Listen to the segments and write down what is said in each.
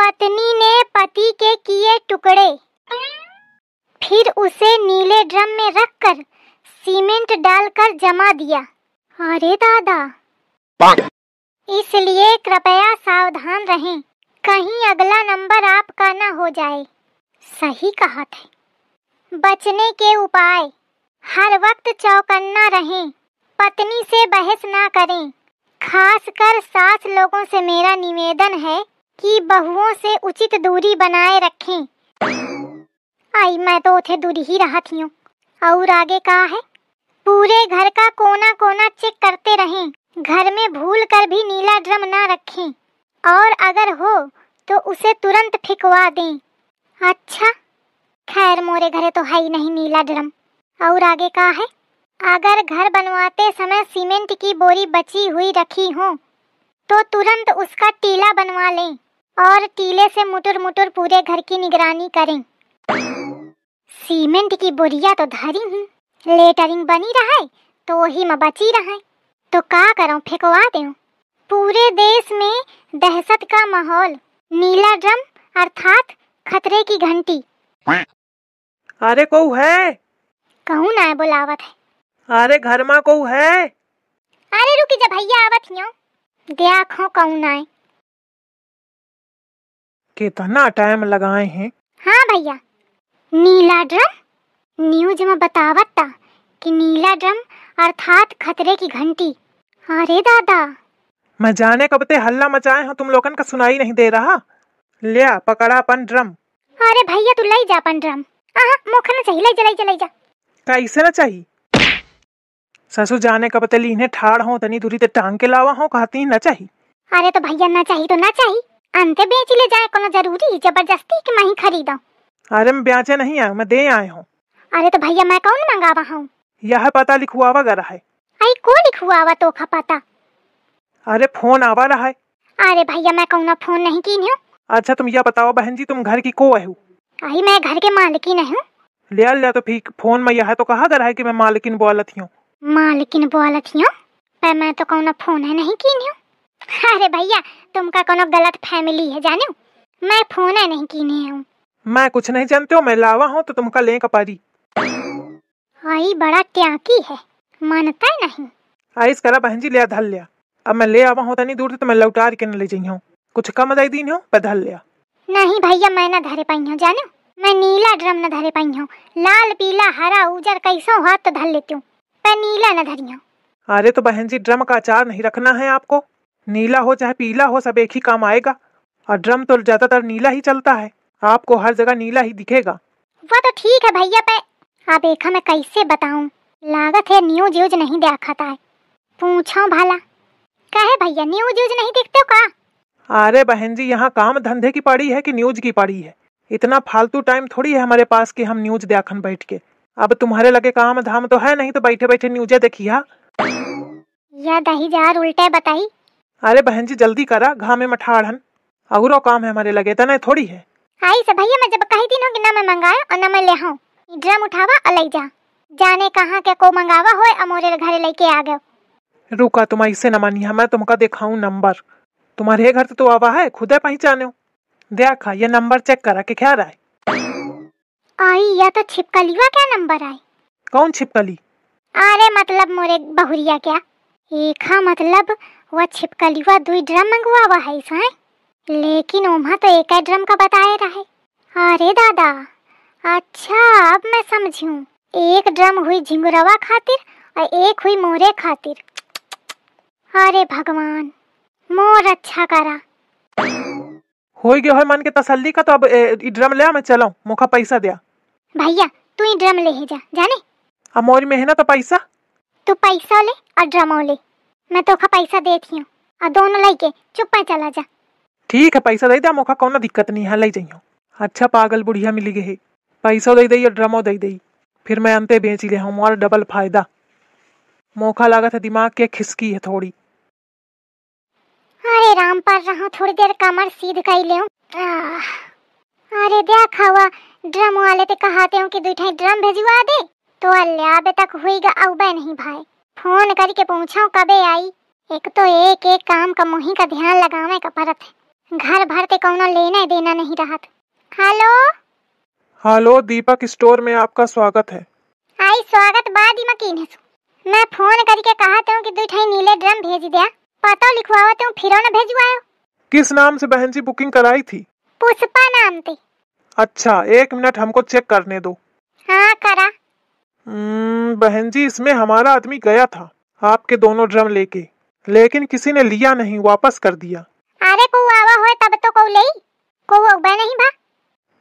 पत्नी ने पति के किए टुकड़े, फिर उसे नीले ड्रम में रखकर सीमेंट डालकर जमा दिया। अरे दादा, इसलिए कृपया सावधान रहें, कहीं अगला नंबर आपका ना हो जाए। सही कहा था। बचने के उपाय: हर वक्त चौकन्ना रहें, पत्नी से बहस ना करें। खासकर सास लोगों से मेरा निवेदन है कि बहुओं से उचित दूरी बनाए रखें। आई मैं तो उथे दूरी ही रहा थी। और आगे कहा है, पूरे घर का कोना कोना चेक करते रहें, घर में भूल कर भी नीला ड्रम ना रखें, और अगर हो तो उसे तुरंत फेंकवा दें। अच्छा, खैर मोरे घरे तो है ही नहीं नीला ड्रम। और आगे कहा है, अगर घर बनवाते समय सीमेंट की बोरी बची हुई रखी हो तो तुरंत उसका टीला बनवा लें और टीले से मुटुर मुटुर पूरे घर की निगरानी करें। सीमेंट की बोरिया तो धरी हूँ, लेटरिंग बनी रहा है तो वही में बची रहा, तो का करूं, फेंकवा दूं। पूरे देश में दहशत का माहौल, नीला ड्रम अर्थात खतरे की घंटी। अरे को है? कौन आए बुलावत है? अरे घर में को है? अरे रुकी जा भैया, आवत हियो, देखो कौन आए। कितना टाइम लगाए हैं? हाँ भैया, नीला ड्रम न्यूज में बतावत था कि नीला ड्रम अर्थात खतरे की घंटी। अरे दादा, मैं जाने कब ते हल्ला मचाए हो तुम लोगन का सुनाई नहीं दे रहा। लिया पकड़ा अपन ड्रम। अरे भैया तू ले जा अपन ड्रम। मुख न चाहिए, ले जा। कैसे न चाहिए? ससुर जाने कब ते लीने ठाड़ हो तनी दूरी ते टांग के लावा हो, कहती न चाहिए। अरे तो भैया ना चाहिए तो ना चाहिए, अंते बेच ले जाए, कोनो जरूरी जबरदस्ती कि मैं ही खरीदा? अरे मैं ब्याचे नहीं आया, मैं दे आए हूँ। अरे तो भैया मैं कौन मंगावा हूँ? यह पता लिखवावा गर है। आई को लिखवावा तो खा पता? अरे फोन आवा रहा है। अरे भैया मैं कौन फोन नहीं की हूँ। अच्छा तुम यह बताओ बहन जी, तुम घर की को है? आई मैं घर के मालकिन हूँ। लिया तो फिर फोन में यह तो कहा गर है कि मैं मालकिन बोलत हूँ। मालकिन बोलत हूँ पर मैं तो कौन फोन है नहीं की हूँ। अरे भैया तुमका कोनो गलत फैमिली है जाने, मैं फोन है नहीं कीने हूँ। मैं कुछ नहीं जानते हो, मैं लावा हूँ तो तुमका ले कपारी। आई बड़ा त्यागी है, मानता ही नहीं। आइस करा बहन जी, लिया धल लिया। अब मैं ले आवा हूँ तनी दूर से तो मैं लौटार के न ले जाई हूँ, कुछ कम दे दी हूँ पर धल लिया। नहीं भैया मैं न धरे पाई हूँ जाने, मैं नीला ड्रम न धरे पाई हूँ। लाल पीला हरा उजर कैसो हाथ तो धर लेती हूँ, पर नीला न धरी हूँ। अरे तो बहन जी ड्रम का अचार नहीं रखना है आपको, नीला हो चाहे पीला हो सब एक ही काम आएगा। और ड्रम तो ज्यादातर नीला ही चलता है, आपको हर जगह नीला ही दिखेगा। वो तो ठीक है भैया, पे अब एक मैं कैसे बताऊं, लागत है न्यूज यूज नहीं देखा है। पूछो भला कहे भैया न्यूज यूज नहीं देखते हो का? अरे बहन जी यहाँ काम धंधे की पड़ी है कि न्यूज की पड़ी है? इतना फालतू टाइम थोड़ी है हमारे पास कि हम न्यूज देखन बैठ के। अब तुम्हारे लगे काम धाम तो है नहीं तो बैठे बैठे न्यूजे देखिया। या दही जार उल्टे बताई। अरे बहन जी जल्दी करा, घामे में ठाड़न और काम है हमारे लगे, तना थोड़ी है। आई से भैया मैं जब कही थी ना कि ना मैं मंगाया और ना मैं ले आऊं, ड्रम उठावा और ले जा, जाने कहाँ के को मंगावा होए अमोरे घरे लेके आ गए। रुका तुम ऐसे न मानिया, मैं तुमका दिखाऊं नंबर, तुम्हारे घर तो आवा है खुदे पहचाने। देखा ये नंबर चेक करा के क्या रहा है। आई या तो छिपकलीवा क्या नंबर आए? कौन छिपकली? अरे मतलब मोरे बहुरिया क्या एक मतलब वह छिपकलीवा 2 ड्रम मंगवावा है साए, लेकिन ओमा तो एक ड्रम का बताए रहे। अरे दादा, अच्छा अब मैं समझूं, एक ड्रम हुई झिंगुरवा खातिर और एक हुई मोरे खातिर। अरे भगवान मोर अच्छा करा। हो गया है मन के तसल्ली का, तो अब ड्रम ले मैं चलाऊं, मुखा पैसा दिया। भैया तू ही ड्रम ले ही जा जाने। अब मोरी मेहनत तो पैसा, तू पैसा ले और ड्रम ले, मैं तो का पैसा देती हूँ और दोनों लेके चुप चला जा। ठीक है पैसा दे दिया, मुखा कौन दिक्कत नहीं है, ले जाइयो। अच्छा पागल बुढ़िया मिली गई, पैसा दे दी और ड्रमो दे दी, फिर मैं अंते बेच ले हूँ और डबल फायदा। मौका लागत है दिमाग के खिसकी है थोड़ी। अरे राम पर रहा, थोड़ी देर कमर सीध कर ले। अरे देखा हुआ ड्रम वाले ते कहते हो कि 2 ड्रम भेजवा दे, तो अल्लाह तक हुईगा औबे नहीं भाई। फोन करके पूछो कबे आई, एक तो एक काम का मुही का ध्यान लगावे का परत है। घर भरते कौनो लेना देना नहीं रहत। हेलो हेलो, दीपक स्टोर में आपका स्वागत है। आई स्वागत बाद ही मकीन है। मैं फोन करके कहता हूँ कि 2 ठे नीले ड्रम भेज दिया, पता लिखवावत हूँ फिर न भेजवायो। किस नाम से बहन जी बुकिंग कराई थी? पुष्पा नाम थे। अच्छा, 1 मिनट हमको चेक करने दो। हाँ करा। बहन जी, इसमें हमारा आदमी गया था आपके दोनों ड्रम लेके, लेकिन किसी ने लिया नहीं, वापस कर दिया। अरे को आवा हो तब तो को ले को बे नहीं बा।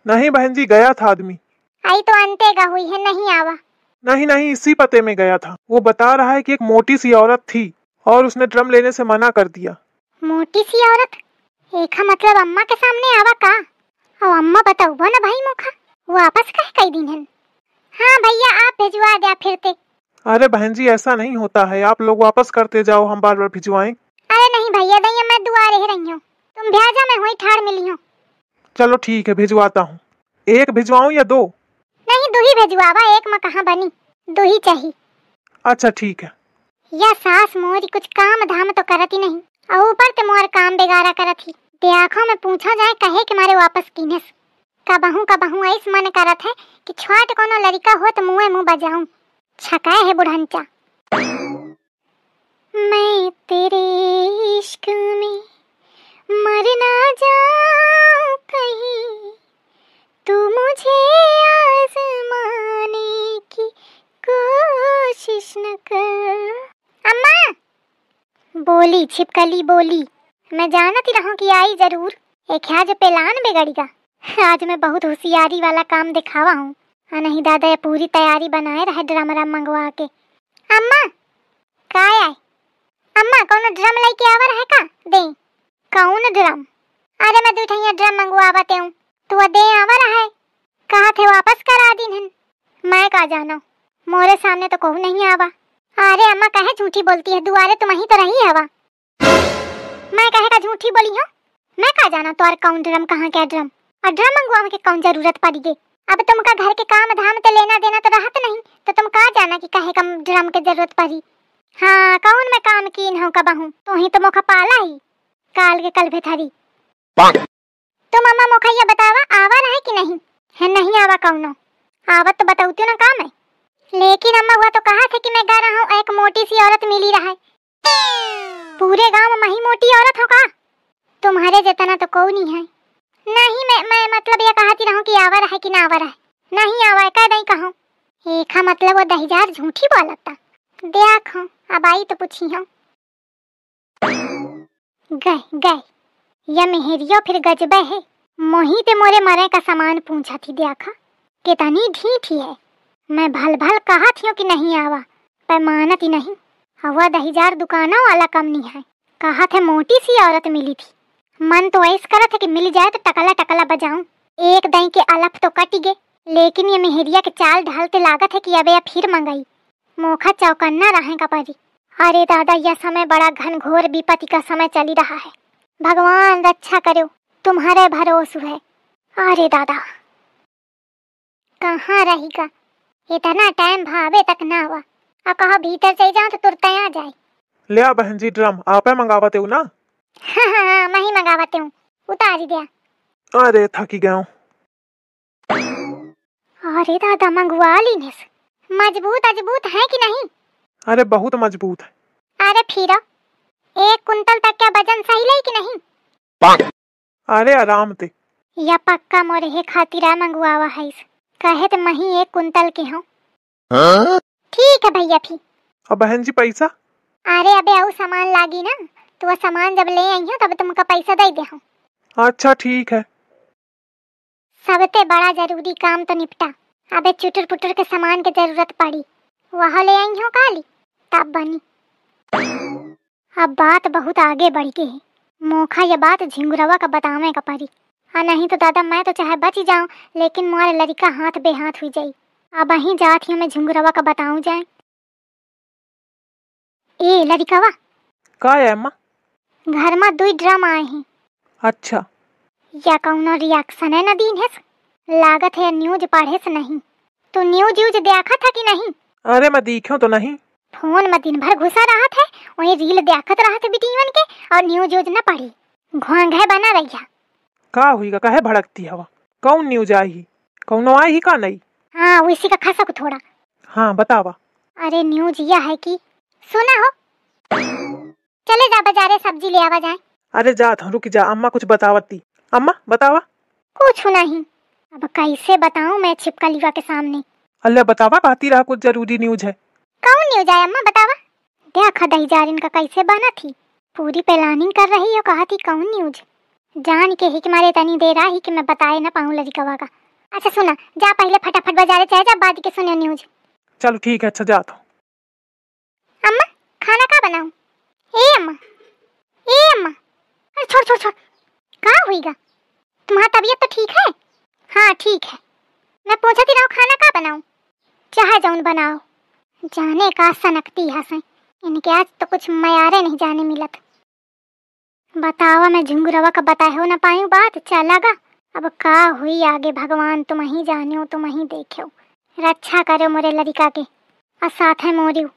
नहीं बहन जी, गया था आदमी। आई तो अंतेगा हुई है, नहीं आवा। नहीं, इसी पते में गया था। वो बता रहा है कि एक मोटी सी औरत थी और उसने ड्रम लेने से मना कर दिया। मोटी सी औरत? एक मतलब अम्मा के सामने आवा का? और अम्मा बताओ ना भाई मोखा, वापस कह कई दिन है। हाँ भैया आप भिजवा दिया फिरते। अरे बहन जी, ऐसा नहीं होता है, आप लोग वापस करते जाओ, हम बार बार भिजवाएं। अरे नहीं भैया दैया, मैं दुआरे ही रही हूँ, तुम भेजा मैं वही ठाड़ मिली हूँ। चलो ठीक है, भिजवाता हूँ। 1 भिजवाऊं या 2? नहीं 2 ही भिजवावा, 1 में कहाँ बनी, 2 ही चाहिए। अच्छा ठीक है। या सास मोरी कुछ काम धाम तो करती नहीं, और ऊपर ते मोर काम बेगारा करत ही। देखो मैं पूछा जाए कहे कि मारे वापस कीनेस। कबहू ऐस मन करत है कि छाट कोनो लड़का हो तो मुँह बजाऊं। छकाए है बुढ़ंचा। मैं तेरे इश्क में मर ना जाऊं कहीं, तू मुझे आज़माने की कोशिश न कर। अम्मा बोली छिपकली बोली, मैं जानती रहूं कि आई जरूर। एक आज पेलान बिगड़ेगा। आज मैं बहुत होशियारी वाला काम दिखावा हूँ। नहीं दादा ये पूरी तैयारी बनाए रहे ड्रम मंगवा के। अम्मा का आए? अम्मा कौन ड्रम लेके आवा रहे का? दे कौन ड्रम? अरे मैं 2 ठे ड्रम मंगवावते हूँ, तू दे आवा रहे। कहा थे वापस करा दीन। मैं का जानो, मोरे सामने तो कहू नहीं आवा। अरे अम्मा कहे झूठी बोलती है, दुआरे तुम ही तो रही हवा। मैं कहे का झूठी बोली हूँ? मैं का जाना तोर कौन ड्रम कहाँ क्या ड्रम, और ड्रम मंगवा के कौन जरूरत पड़ी गे। अब तुमका घर के काम धाम ते लेना देना तो रहत नहीं, तो तुम का जाना कि कहे कम ड्रम के जरूरत पड़ी। हाँ कौन मैं काम कीन हूँ कबहू, तो ही तो मोखा पाला ही काल के कल भेथरी। तुम अम्मा मोखा ये बतावा आवा रहे कि नहीं है? नहीं आवा कौनो, आवत तो बताऊती ना काम है। लेकिन अम्मा हुआ तो कहा था कि मैं गा रहा हूँ, एक मोटी सी औरत मिली रहा। पूरे गांव में ही मोटी औरत हो का? तुम्हारे जितना तो कोई नहीं है। नहीं मैं मतलब ये कहती रहूं कि आवा रहा है कि ना आवा रहा है। नहीं आवा का नहीं कहूं, एक मतलब वो 10,000 झूठी बोलता। देखो अब आई तो पूछी हूँ। गए या मेहरियो फिर गजबे है, मोही पे मोरे मरे का सामान पूछा थी। देखा कितनी ढीठी है। मैं भल कहा थी कि नहीं आवा, पर मानती नहीं। हवा 10,000 दुकानों वाला कम नहीं है। कहा थे मोटी सी औरत मिली थी, मन तो ऐसा करा था कि मिल जाए तो टकला बजाऊं। एक दही के अलफ तो कट गए, लेकिन ये मेहरिया के चाल ढालते लागत है कि अब यह फिर मंगाई। मोखा चौकन्ना रहेगा परी। अरे दादा यह समय बड़ा घनघोर विपत्ति का समय चली रहा है। भगवान रक्षा करो, तुम्हारे भरोसे है। अरे दादा कहाँ रहेगा, इतना टाइम भावे तक ना हुआ। अब कहा भीतर चल जाऊं तो तुरंत आ जाए। ले आ बहन जी ड्रम, आप मंगावते हो ना? हाँ मैं ही मंगावते हूँ, उतारी दिया। अरे थकी गया हूँ। अरे दादा मंगवा ली ने, मजबूत है कि नहीं? अरे बहुत मजबूत है। अरे फिर 1 कुंटल तक क्या वजन सही ले कि नहीं? अरे आराम ते या पक्का मोरे हे खातिरा मंगवावा है इस, कहे तो मही 1 कुंटल के हो। ठीक है भैया फिर। अब बहन जी पैसा? अरे अबे आऊ सामान लागी ना, तो वो सामान जब ले आई हो तब तुमका पैसा दे दे हूँ। अच्छा ठीक है। सबसे बड़ा जरूरी काम तो निपटा, अबे चुटर पुटर के सामान के जरूरत पड़ी, वहाँ ले आई हो काली तब बनी। अब बात बहुत आगे बढ़ गई है। मोखा ये बात झिंगुरवा का बतावे का पड़ी, और नहीं तो दादा मैं तो चाहे बच जाऊं, लेकिन मोरे लड़का हाथ बेहाथ हुई जाई। अब वहीं जात ही मैं झिंगुरवा का बताऊं जाए। ए लड़कावा का है अम्मा? घर में 2 ड्रम आए हैं। अच्छा या कौनो रिएक्शन है न दीन है, लागत है न्यूज पढ़े से नहीं। तो न्यूज देखा था कि नहीं? अरे मैं देखूं तो नहीं, फोन में दिन भर घुसा रहा था, वही रील देखत रहा था बिटियन के, और न्यूज न पढ़ी। घोंघे बना रही। का हुईगा, काहे भड़कती हवा? कौन न्यूज आई ही? कौनो आई ही का नहीं? हाँ उसी का खसक थोड़ा। हाँ बतावा। अरे न्यूज यह है कि सुना हो, चले जा बाजारे सब्जी ले आवा जाए। अरे जात हूँ, रुक जा, अम्मा कुछ बतावती। अम्मा बतावा। कुछ नहीं, अब कैसे बताऊं मैं छिपकलीवा के सामने। अल्लाह बतावा, कहती रहा कुछ जरूरी न्यूज है। कौन न्यूज है अम्मा बतावा। देखा दही जारिन का कैसे बना थी, पूरी प्लानिंग कर रही हो, कहा थी कौन न्यूज। जान के ही कि मारे तनी दे रहा ही कि मैं बताए ना पाऊं लड़कवा का। अच्छा सुना, जा पहले फटाफट बाजारे चले जा, बाद के सुनियो न्यूज। चलो ठीक है, अच्छा जात हूँ। अम्मा खाना का बनाऊं? ए अम्मा, ए अम्मा, अरे छोड़ छोड़ छोड़, का हुईगा? तुम्हारा तबीयत तो ठीक है? हाँ ठीक है। मैं पूछती रहूं खाना का बनाऊं? चाहे जौन बनाओ। जाने का सनकती हंसे, इनके आज तो कुछ मयारे नहीं जाने मिलत। बतावा मैं झुंगुरवा का बताए हो ना पायूं बात, चलागा अब का हुई आगे भगवान तुम ही जाने हो, तुम ही देखो। रक्षा करो मोरे लड़का के और साथ है मोरियो।